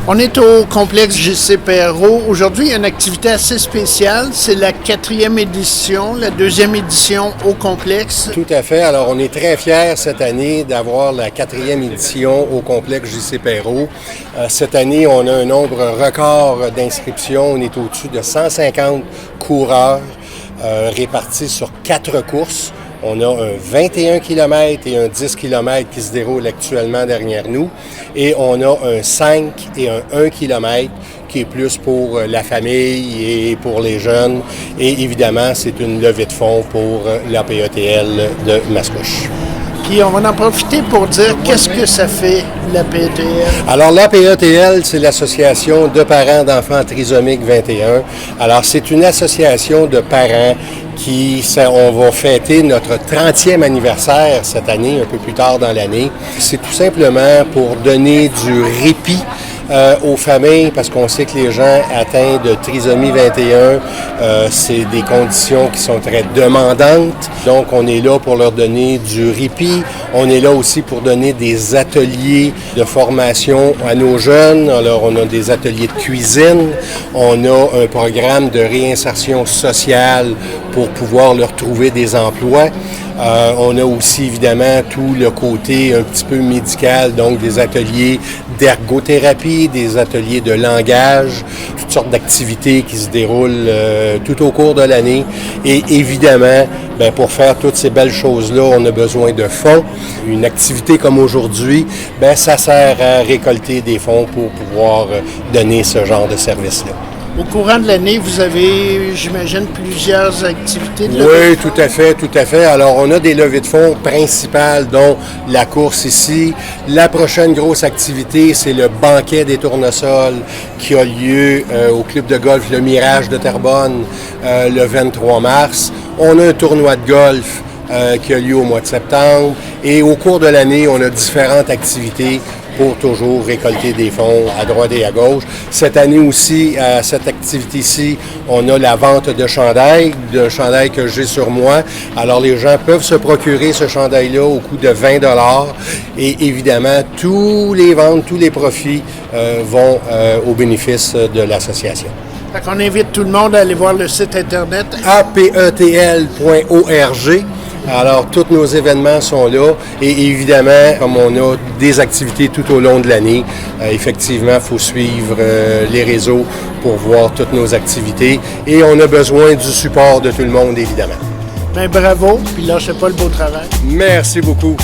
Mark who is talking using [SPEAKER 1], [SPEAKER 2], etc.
[SPEAKER 1] On est au complexe JC Perreault. Aujourd'hui, il y a une activité assez spéciale. C'est la 4e édition, la 2e édition au complexe.
[SPEAKER 2] Tout à fait. Alors, on est très fiers cette année d'avoir la 4e édition au complexe JC Perreault. Cette année, on a un nombre record d'inscriptions. On est au-dessus de 150 coureurs répartis sur 4 courses. On a un 21 km et un 10 km qui se déroulent actuellement derrière nous. Et on a un 5 et un 1 km qui est plus pour la famille et pour les jeunes. Et évidemment, c'est une levée de fonds pour l'APETL de Mascouche.
[SPEAKER 1] Puis on va en profiter pour dire qu'est-ce que ça fait, l'APETL.
[SPEAKER 2] Alors, l'APETL, c'est l'Association de parents d'enfants trisomiques 21. Alors, c'est une association de parents on va fêter notre 30e anniversaire cette année, un peu plus tard dans l'année. C'est tout simplement pour donner du répit aux familles, parce qu'on sait que les gens atteints de trisomie 21, c'est des conditions qui sont très demandantes. Donc, on est là pour leur donner du répit. On est là aussi pour donner des ateliers de formation à nos jeunes. Alors, on a des ateliers de cuisine. On a un programme de réinsertion sociale pour pouvoir leur trouver des emplois. On a aussi évidemment tout le côté un petit peu médical, donc des ateliers d'ergothérapie, des ateliers de langage, toutes sortes d'activités qui se déroulent tout au cours de l'année. Et évidemment, pour faire toutes ces belles choses-là, on a besoin de fonds. Une activité comme aujourd'hui, ça sert à récolter des fonds pour pouvoir donner ce genre de service-là.
[SPEAKER 1] Au courant de l'année, vous avez, j'imagine, plusieurs activités de
[SPEAKER 2] levée de fonds. Oui, tout à fait. Alors, on a des levées de fonds principales, dont la course ici. La prochaine grosse activité, c'est le banquet des tournesols qui a lieu au club de golf Le Mirage de Terrebonne le 23 mars. On a un tournoi de golf qui a lieu au mois de septembre. Et au cours de l'année, on a différentes activités pour toujours récolter des fonds à droite et à gauche. Cette année aussi, à cette activité-ci, on a la vente de chandail que j'ai sur moi. Alors, les gens peuvent se procurer ce chandail-là au coût de 20 $. Et évidemment, tous les ventes, tous les profits vont au bénéfice de l'association.
[SPEAKER 1] Fait qu'on invite tout le monde à aller voir le site Internet
[SPEAKER 2] apetl.org. Alors, tous nos événements sont là et évidemment, comme on a des activités tout au long de l'année, effectivement, il faut suivre les réseaux pour voir toutes nos activités et on a besoin du support de tout le monde, évidemment.
[SPEAKER 1] Bravo, puis lâchez pas le beau travail.
[SPEAKER 2] Merci beaucoup.